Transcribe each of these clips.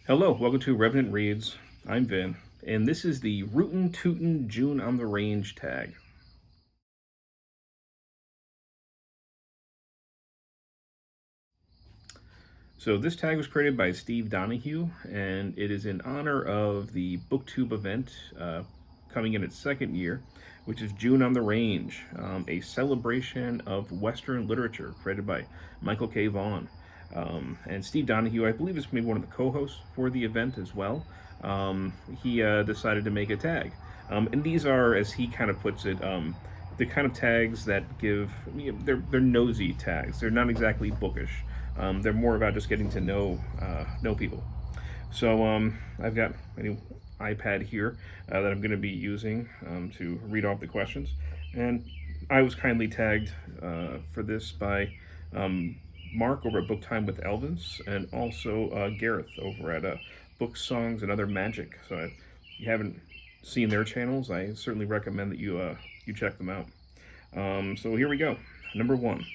Hello, welcome to Revenant Reads. I'm Vin, and this is the Rootin Tootin June on the Range tag. So this tag was created by Steve Donahue, and it is in honor of the BookTube event coming in its second year, which is June on the Range, a celebration of Western literature created by Michael K. Vaughan. And Steve Donahue, I believe, is going to be one of the co-hosts for the event as well. He decided to make a tag. And these are, as he kind of puts it, the kind of tags that give, they're nosy tags. They're not exactly bookish. They're more about just getting to know people. So I've got a new iPad here that I'm going to be using to read off the questions. And I was kindly tagged for this by Mark over at Book Time with Elvis, and also Gareth over at Book Songs and Other Magic. So if you haven't seen their channels, I certainly recommend that you check them out. So here we go. Number one,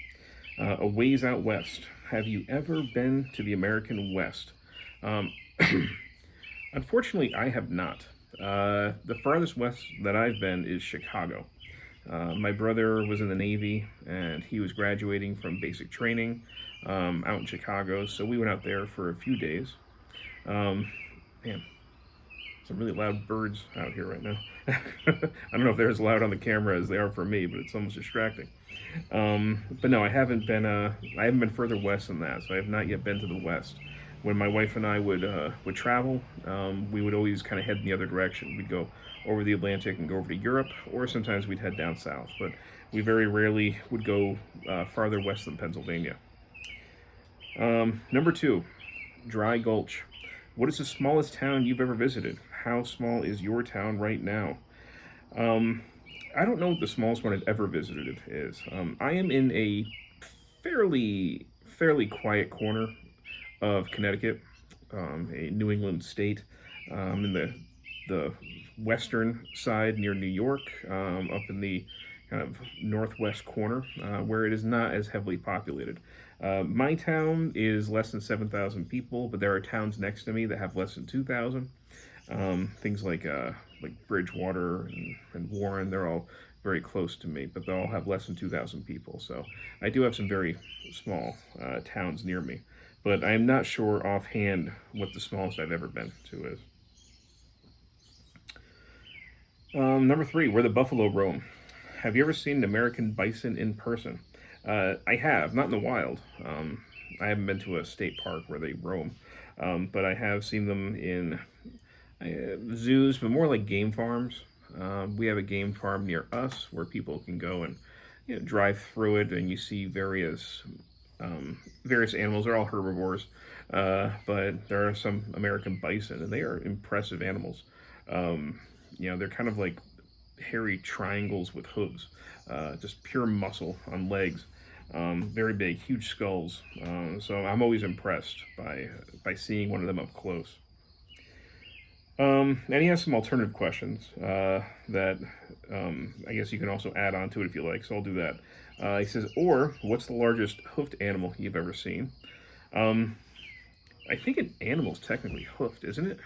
A Ways Out West. Have you ever been to the American West? Unfortunately, I have not. The farthest west that I've been is Chicago. My brother was in the Navy, and he was graduating from basic training out in Chicago, so we went out there for a few days. Man, some really loud birds out here right now. I don't know if they're as loud on the camera as they are for me, but it's almost distracting. But no, I haven't been further west than that, so I have not yet been to the west. When my wife and I would travel, we would always kind of head in the other direction. We'd go over the Atlantic and go over to Europe, or sometimes we'd head down south. But we very rarely would go farther west than Pennsylvania. Number two, Dry Gulch. What is the smallest town you've ever visited? How small is your town right now? I don't know what the smallest one I've ever visited is. I am in a fairly quiet corner of Connecticut, a New England state, in the western side near New York, up in the kind of northwest corner, where it is not as heavily populated. My town is less than 7,000 people, but there are towns next to me that have less than 2,000. Things like Bridgewater and Warren, they're all very close to me, but they all have less than 2,000 people. So I do have some very small towns near me, but I am not sure offhand what the smallest I've ever been to is. Number three, Where the Buffalo Roam. Have you ever seen an American bison in person? I have, not in the wild. I haven't been to a state park where they roam, but I have seen them in zoos, but more like game farms. We have a game farm near us where people can go and drive through it, and you see various animals. They're all herbivores, but there are some American bison, and they are impressive animals. They're kind of like hairy triangles with hooves, just pure muscle on legs. Very big, huge skulls. So I'm always impressed by seeing one of them up close. And he has some alternative questions that I guess you can also add on to it if you like, so I'll do that. He says, or what's the largest hoofed animal you've ever seen? I think an animal's technically hoofed, isn't it?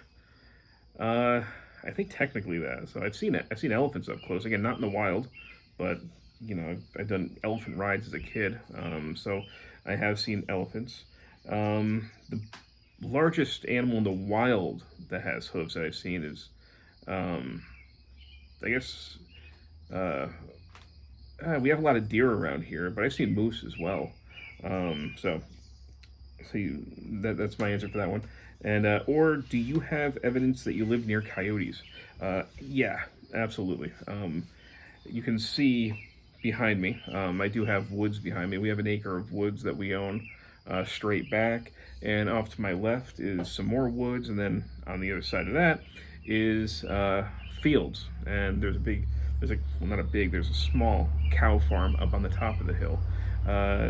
I think technically that. So I've seen elephants up close. Again, not in the wild, but I've done elephant rides as a kid, so I have seen elephants. The largest animal in the wild that has hooves that I've seen is, I guess, we have a lot of deer around here, but I've seen moose as well. So that's my answer for that one. And or do you have evidence that you live near coyotes? Yeah, absolutely. You can see behind me. I do have woods behind me. We have an acre of woods that we own straight back, and off to my left is some more woods, and then on the other side of that is fields. And there's a small cow farm up on the top of the hill.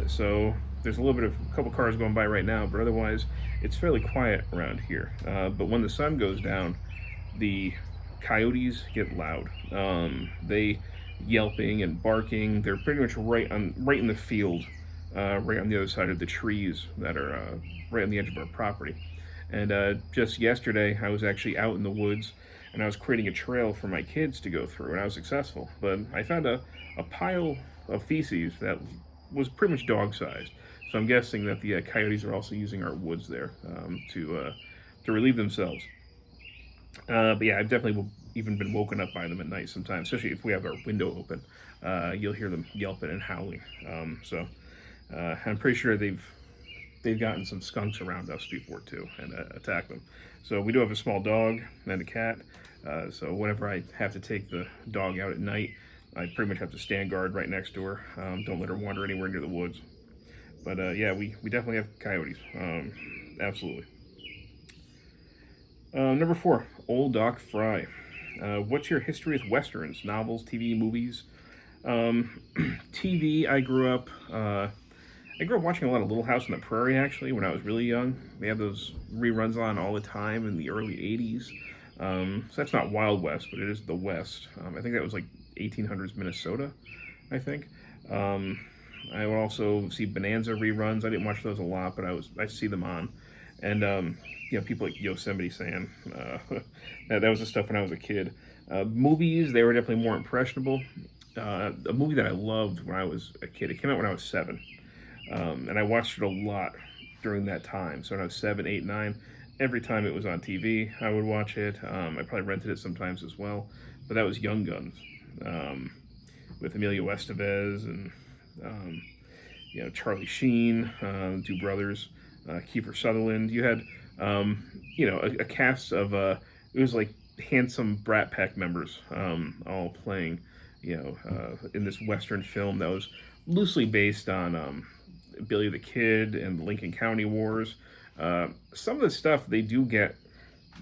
So there's a couple cars going by right now, but otherwise it's fairly quiet around here. But when the sun goes down, the coyotes get loud. They yelping and barking. They're pretty much right in the field, right on the other side of the trees that are right on the edge of our property. And just yesterday, I was actually out in the woods, and I was creating a trail for my kids to go through, and I was successful. But I found a pile of feces that was pretty much dog-sized. So I'm guessing that the coyotes are also using our woods there to relieve themselves. But yeah, I've definitely even been woken up by them at night sometimes, especially if we have our window open. You'll hear them yelping and howling. I'm pretty sure they've gotten some skunks around us before too and attacked them. So we do have a small dog and a cat. So whenever I have to take the dog out at night, I pretty much have to stand guard right next to her. Don't let her wander anywhere near the woods. But yeah, we definitely have coyotes. Absolutely. Number 4, Old Doc Frye. What's your history with westerns, novels, TV, movies? TV, I grew up watching a lot of Little House on the Prairie, actually, when I was really young. They had those reruns on all the time in the early 80s. So that's not Wild West, but it is the West. I think that was like 1800s Minnesota, I think. I would also see Bonanza reruns. I didn't watch those a lot, but I see them on. And, people like Yosemite Sam. That was the stuff when I was a kid. Movies, they were definitely more impressionable. A movie that I loved when I was a kid, it came out when I was 7. And I watched it a lot during that time. So when I was 7, 8, 9, every time it was on TV, I would watch it. I probably rented it sometimes as well. But that was Young Guns with Emilio Estevez and Charlie Sheen, the two brothers, Kiefer Sutherland. You had a cast of it was like handsome Brat Pack members all playing in this Western film that was loosely based on Billy the Kid and the Lincoln County Wars. Some of the stuff they do get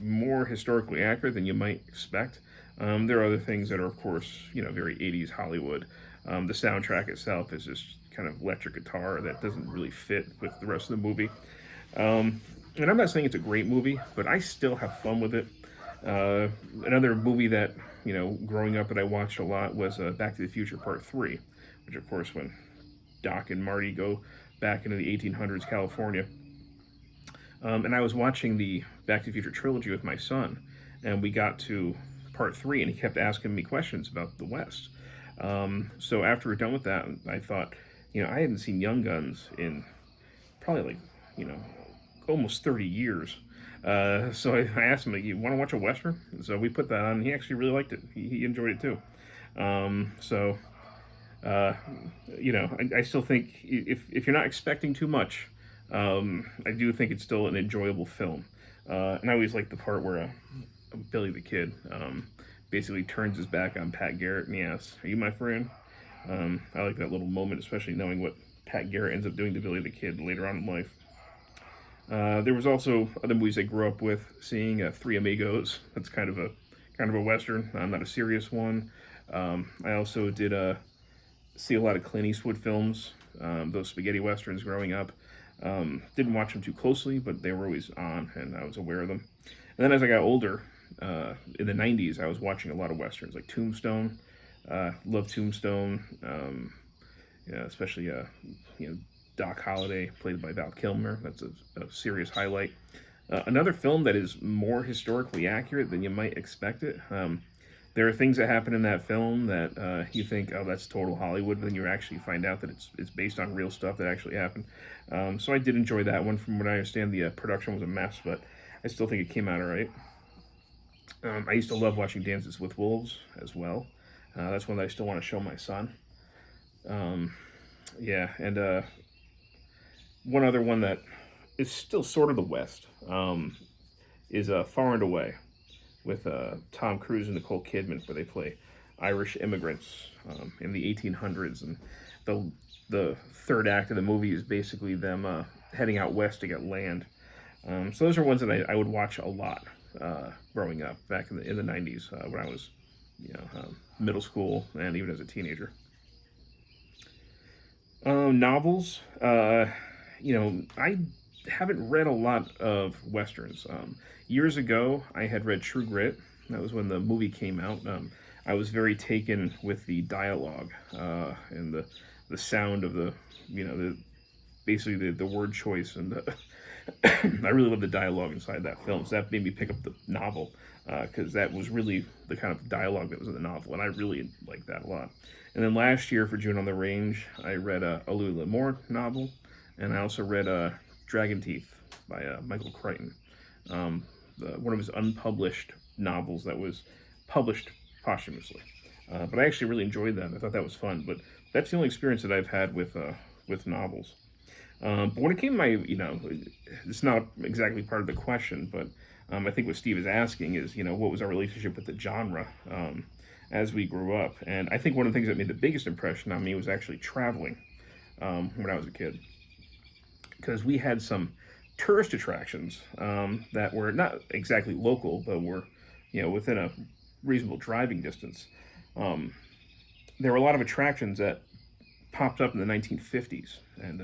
more historically accurate than you might expect. There are other things that are, of course, very 80s Hollywood. The soundtrack itself is just kind of electric guitar that doesn't really fit with the rest of the movie. And I'm not saying it's a great movie, but I still have fun with it. Another movie that, growing up that I watched a lot was Back to the Future Part 3, which, of course, when Doc and Marty go back into the 1800s California. And I was watching the Back to the Future trilogy with my son, and we got to Part 3, and he kept asking me questions about the West. So after we're done with that, I thought, I hadn't seen Young Guns in probably like, almost 30 years. So I asked him, you want to watch a Western? So we put that on, and he actually really liked it. He enjoyed it too. I still think if you're not expecting too much, I do think it's still an enjoyable film. And I always like the part where Billy the Kid basically turns his back on Pat Garrett and he asks, "Are you my friend?" I like that little moment, especially knowing what Pat Garrett ends up doing to Billy the Kid later on in life. There was also other movies I grew up with, seeing Three Amigos. That's kind of a Western, not a serious one. I also did see a lot of Clint Eastwood films, those spaghetti westerns growing up. Didn't watch them too closely, but they were always on, and I was aware of them. And then as I got older, in the 90s, I was watching a lot of westerns, like Tombstone. Love Tombstone, especially Doc Holliday, played by Val Kilmer. That's a serious highlight. Another film that is more historically accurate than you might expect it. There are things that happen in that film that you think, oh, that's total Hollywood, but then you actually find out that it's based on real stuff that actually happened. So I did enjoy that one. From what I understand, the production was a mess, but I still think it came out all right. I used to love watching Dances with Wolves as well. That's one that I still want to show my son. And one other one that is still sort of the West is Far and Away with Tom Cruise and Nicole Kidman, where they play Irish immigrants in the 1800s. And the third act of the movie is basically them heading out west to get land. So those are ones that I would watch a lot growing up back in the 90s when I was middle school and even as a teenager. Novels, I haven't read a lot of Westerns. Years ago, I had read True Grit. That was when the movie came out. I was very taken with the dialogue and the sound of the basically the word choice and I really love the dialogue inside that film. So that made me pick up the novel because that was really the kind of dialogue that was in the novel, and I really liked that a lot. And then last year for June on the Range, I read a Louis L'Amour novel, and I also read Dragon Teeth by Michael Crichton, one of his unpublished novels that was published posthumously. But I actually really enjoyed that. I thought that was fun. But that's the only experience that I've had with novels. But when it came to my, it's not exactly part of the question, but I think what Steve is asking is, what was our relationship with the genre as we grew up? And I think one of the things that made the biggest impression on me was actually traveling when I was a kid. Because we had some tourist attractions that were not exactly local, but were, within a reasonable driving distance. There were a lot of attractions that popped up in the 1950s, and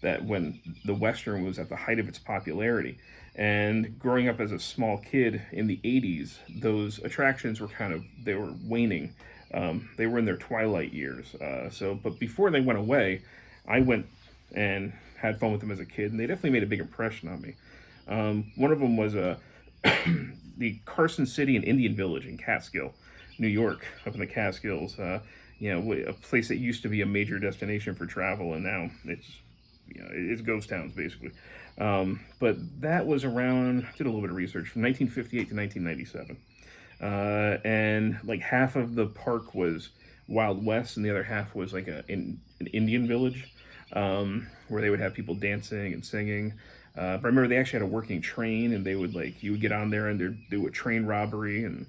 that when the Western was at the height of its popularity. And growing up as a small kid in the 80s, those attractions were they were waning. They were in their twilight years. But before they went away, I went and had fun with them as a kid, and they definitely made a big impression on me. One of them was the Carson City and Indian Village in Catskill, New York, up in the Catskills. A place that used to be a major destination for travel, and now it's ghost towns basically. But that was around, did a little bit of research, from 1958 to 1997. And like half of the park was Wild West, and the other half was like an Indian village, where they would have people dancing and singing. But I remember they actually had a working train, and they would you would get on there and they'd do a train robbery, and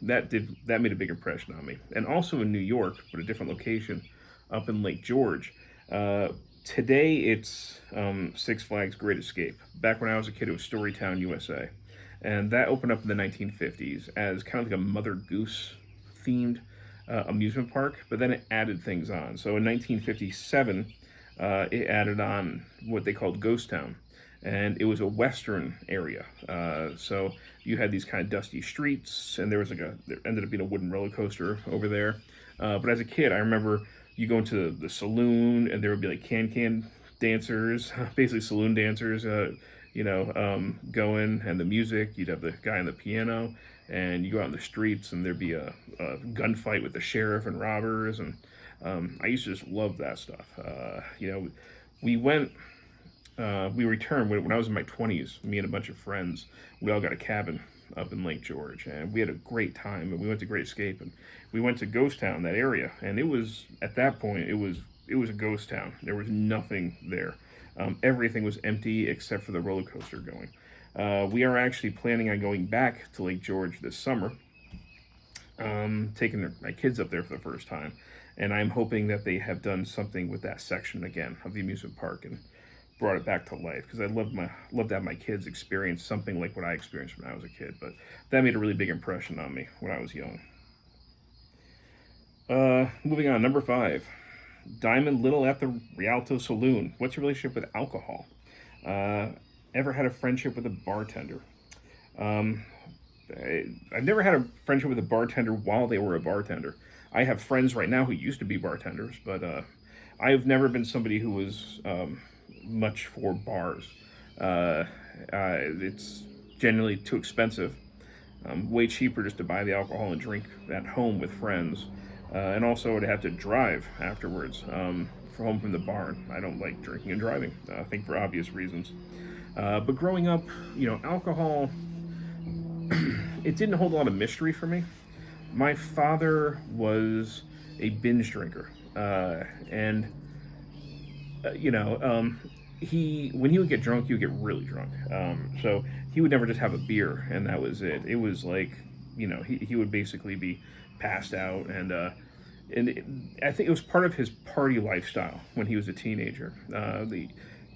that made a big impression on me. And also in New York, but a different location, up in Lake George. Today it's Six Flags Great Escape. Back when I was a kid, it was Storytown, USA. And that opened up in the 1950s as kind of like a Mother Goose themed amusement park, but then it added things on. So in 1957, it added on what they called Ghost Town. And it was a Western area. So you had these kind of dusty streets, and there ended up being a wooden roller coaster over there. But as a kid, I remember you go into the saloon, and there would be like can dancers, basically saloon dancers, going, and the music. You'd have the guy on the piano, and you go out in the streets, and there'd be a gunfight with the sheriff and robbers, and I used to just love that stuff. We returned when I was in my 20s. Me and a bunch of friends, we all got a cabin up in Lake George, and we had a great time. And we went to Great Escape, and we went to Ghost Town, that area, and it was, at that point, it was a ghost town. There was nothing there. Everything was empty except for the roller coaster going. We are actually planning on going back to Lake George this summer, taking my kids up there for the first time, and I'm hoping that they have done something with that section again of the amusement park and brought it back to life, because I'd love to have my kids experience something like what I experienced when I was a kid. But that made a really big impression on me when I was young. Moving on, number 5, Diamond Lil at the Rialto Saloon. What's your relationship with alcohol? Ever had a friendship with a bartender? I've never had a friendship with a bartender while they were a bartender. I have friends right now who used to be bartenders, but I've never been somebody who was much for bars. It's generally too expensive. Way cheaper just to buy the alcohol and drink at home with friends. And also to have to drive afterwards for home from the bar. I don't like drinking and driving, I think for obvious reasons. But growing up, alcohol, it didn't hold a lot of mystery for me. My father was a binge drinker. And when he would get drunk, he would get really drunk. So he would never just have a beer, and that was it. It was like, he would basically be passed out, and I think it was part of his party lifestyle when he was a teenager.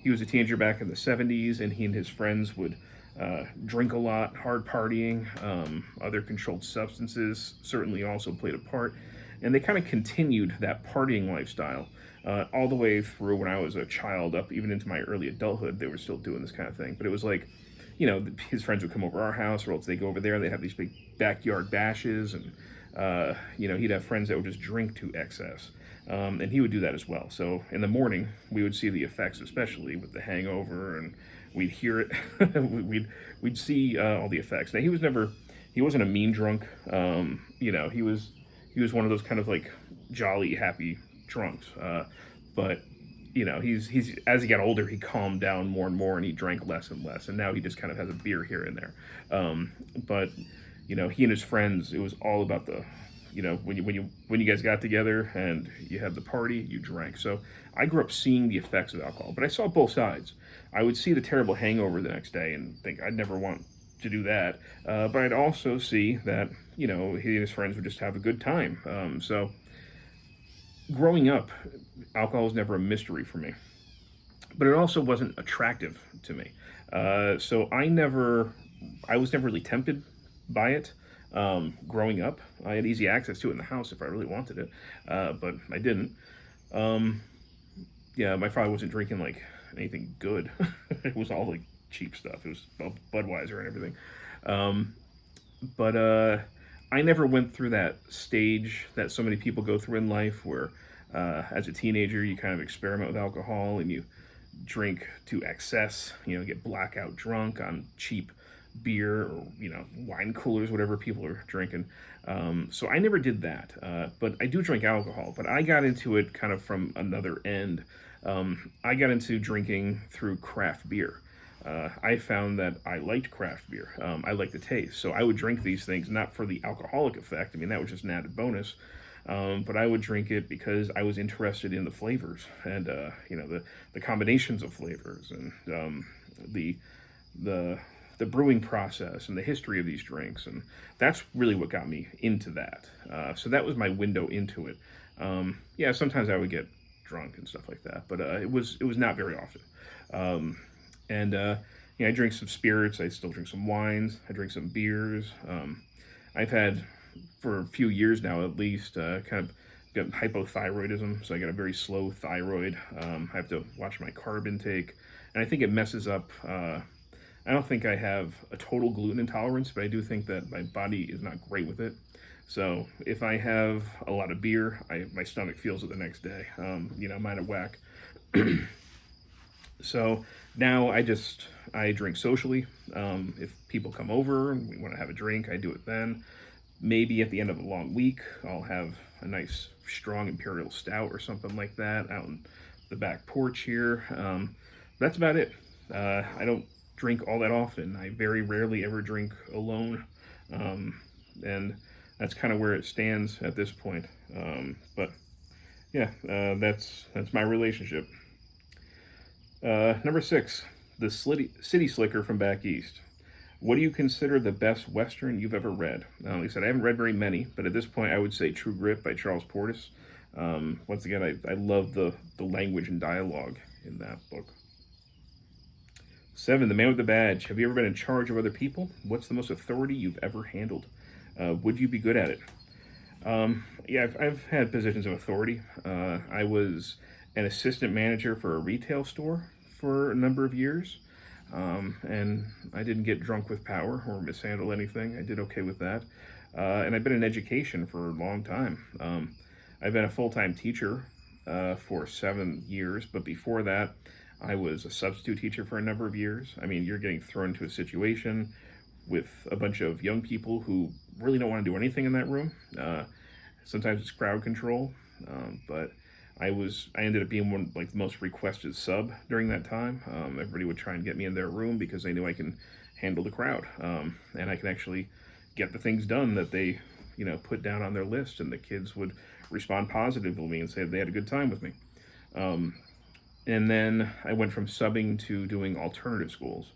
He was a teenager back in the 70s, and he and his friends would drink a lot, hard partying. Other controlled substances certainly also played a part, and they kind of continued that partying lifestyle all the way through when I was a child, up even into my early adulthood. They were still doing this kind of thing, but it was like, his friends would come over our house, or else they'd go over there, and they'd have these big backyard bashes, and he'd have friends that would just drink to excess. and he would do that as well. So in the morning, we would see the effects, especially with the hangover, and we'd hear it. we'd see all the effects. Now he wasn't a mean drunk. He was one of those kind of like jolly, happy drunks. But he's as he got older, he calmed down more and more, and he drank less and less. And now he just kind of has a beer here and there. But he and his friends, it was all about the when you guys got together and you had the party, you drank. So I grew up seeing the effects of alcohol, but I saw both sides. I would see the terrible hangover the next day and think I'd never want to do that. But I'd also see that he and his friends would just have a good time. So growing up, alcohol was never a mystery for me, but it also wasn't attractive to me. So I was never really tempted by it. Growing up, I had easy access to it in the house if I really wanted it, but I didn't. Yeah, my father wasn't drinking like anything good. It was all like cheap stuff. It was Budweiser and everything. But I never went through that stage that so many people go through in life where as a teenager you kind of experiment with alcohol and you drink to excess, get blackout drunk on cheap beer or wine coolers, whatever people are drinking. So I never did that, but I do drink alcohol. But I got into it kind of from another end. I got into drinking through craft beer. I found that I liked craft beer. I liked the taste, so I would drink these things not for the alcoholic effect. I mean, that was just an added bonus. But I would drink it because I was interested in the flavors and the combinations of flavors and the brewing process and the history of these drinks, and that's really what got me into that. So that was my window into it. Yeah, sometimes I would get drunk and stuff like that, but it was not very often. I drink some spirits. I still drink some wines. I drink some beers. I've had for a few years now, at least, kind of got hypothyroidism, so I got a very slow thyroid. I have to watch my carb intake, and I think it messes up. I don't think I have a total gluten intolerance, but I do think that my body is not great with it. So if I have a lot of beer, my stomach feels it the next day. I'm out of whack. So now I drink socially. If people come over and we want to have a drink, I do it then. Maybe at the end of a long week, I'll have a nice strong imperial stout or something like that out on the back porch here. That's about it. I don't drink all that often. I very rarely ever drink alone. And that's kind of where it stands at this point. But yeah, that's my relationship. Number 6, the City Slicker from back east. What do you consider the best Western you've ever read? Like I said, I haven't read very many, but at this point I would say True Grit by Charles Portis. Once again, I love the language and dialogue in that book. 7, The Man with the Badge. Have you ever been in charge of other people? What's the most authority you've ever handled? Would you be good at it? Yeah, I've had positions of authority. I was an assistant manager for a retail store for a number of years. And I didn't get drunk with power or mishandle anything. I did okay with that. And I've been in education for a long time. I've been a full-time teacher for 7 years, but before that, I was a substitute teacher for a number of years. I mean, you're getting thrown into a situation with a bunch of young people who really don't want to do anything in that room. Sometimes it's crowd control, but I ended up being one like the most requested sub during that time. Everybody would try and get me in their room because they knew I can handle the crowd, and I can actually get the things done that they, put down on their list, and the kids would respond positively and say they had a good time with me. And then I went from subbing to doing alternative schools.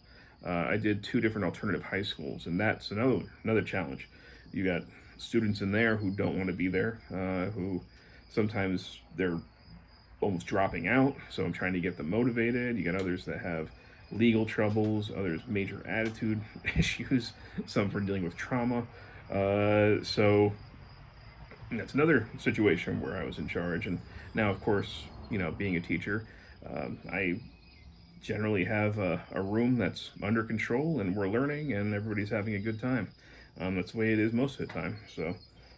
I did 2 different alternative high schools, and that's another challenge. You got students in there who don't want to be there, who sometimes they're almost dropping out, so I'm trying to get them motivated. You got others that have legal troubles, others major attitude issues, some for dealing with trauma. So that's another situation where I was in charge. And now, of course, being a teacher, I generally have a room that's under control, and we're learning, and everybody's having a good time. That's the way it is most of the time. So,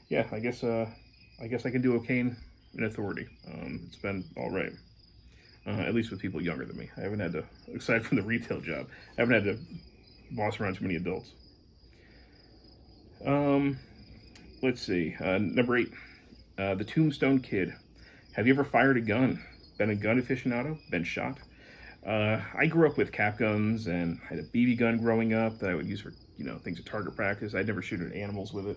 yeah, I guess I can do okay in authority. It's been all right. At least with people younger than me. I haven't had to, aside from the retail job, I haven't had to boss around too many adults. Um, let's see. Number 8, the Tombstone Kid. Have you ever fired a gun? Been a gun aficionado? Been shot? I grew up with cap guns and had a BB gun growing up that I would use for things at target practice. I'd never shoot at animals with it.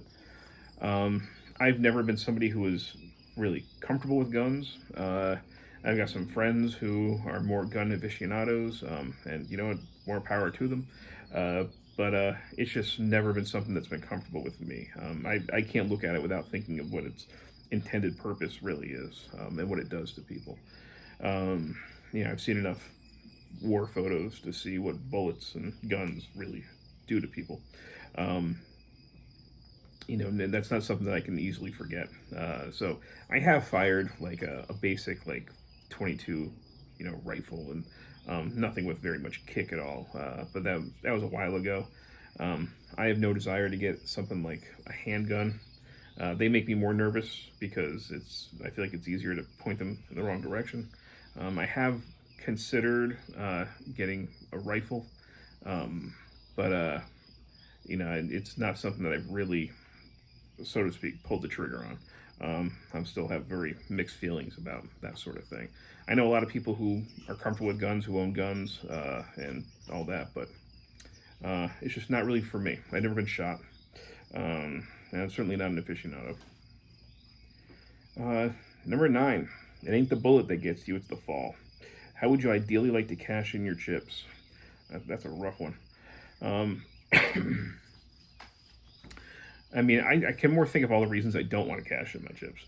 I've never been somebody who was really comfortable with guns. I've got some friends who are more gun aficionados, and more power to them. But it's just never been something that's been comfortable with me. I can't look at it without thinking of what its intended purpose really is, and what it does to people. I've seen enough war photos to see what bullets and guns really do to people. That's not something that I can easily forget. So I have fired like a basic like 22, rifle, and nothing with very much kick at all. But that was a while ago. I have no desire to get something like a handgun. They make me more nervous because I feel like it's easier to point them in the wrong direction. I have considered getting a rifle, but it's not something that I've really, so to speak, pulled the trigger on. I still have very mixed feelings about that sort of thing. I know a lot of people who are comfortable with guns, who own guns, and all that, but it's just not really for me. I've never been shot, and I'm certainly not an aficionado. Number 9, it ain't the bullet that gets you, it's the fall. How would you ideally like to cash in your chips? That's a rough one. I mean, I can more think of all the reasons I don't want to cash in my chips.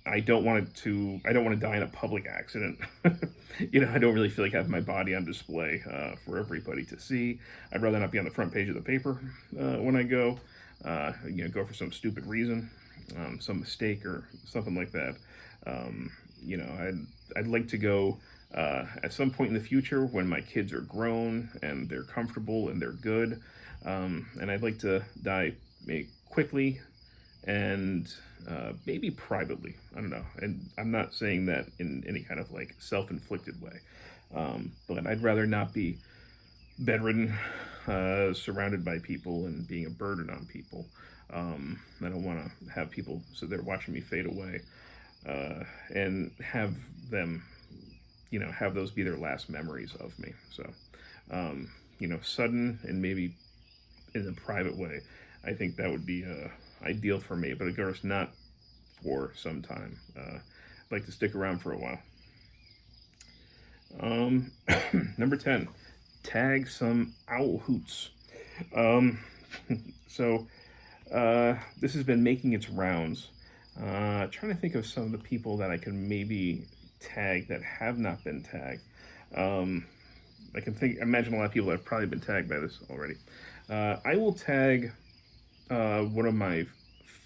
I don't want to die in a public accident. I don't really feel like having my body on display for everybody to see. I'd rather not be on the front page of the paper when I go. Go for some stupid reason, some mistake or something like that. I'd like to go at some point in the future when my kids are grown and they're comfortable and they're good. And I'd like to die maybe quickly and maybe privately. I don't know. And I'm not saying that in any kind of like self-inflicted way. But I'd rather not be bedridden, surrounded by people and being a burden on people. I don't want to have people sit there watching me fade away and have them, have those be their last memories of me. So, sudden and maybe in a private way, I think that would be ideal for me, but of course not for some time. I'd like to stick around for a while. Number 10, tag some owl hoots. So this has been making its rounds. Trying to think of some of the people that I can maybe tag that have not been tagged. I can imagine a lot of people that have probably been tagged by this already. I will tag one of my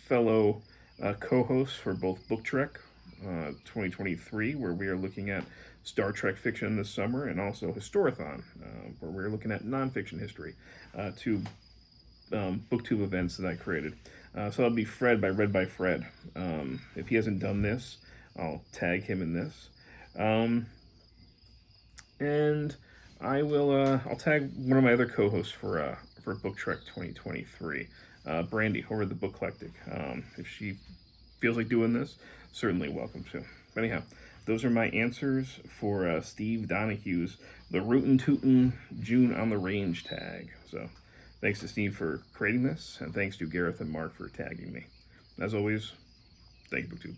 fellow co-hosts for both Book Trek 2023, where we are looking at Star Trek fiction this summer, and also Historathon, where we're looking at nonfiction history, two booktube events that I created. So that'll be Fred by Read by Fred. If he hasn't done this, I'll tag him in this. And I'll tag one of my other co-hosts for Book Trek 2023, Brandy over at the Booklectic. If she feels like doing this, certainly welcome to. But anyhow, those are my answers for Steve Donahue's The Rootin Tootin June on the Range tag. So thanks to Steve for creating this, and thanks to Gareth and Mark for tagging me. As always, thank you, BookTube.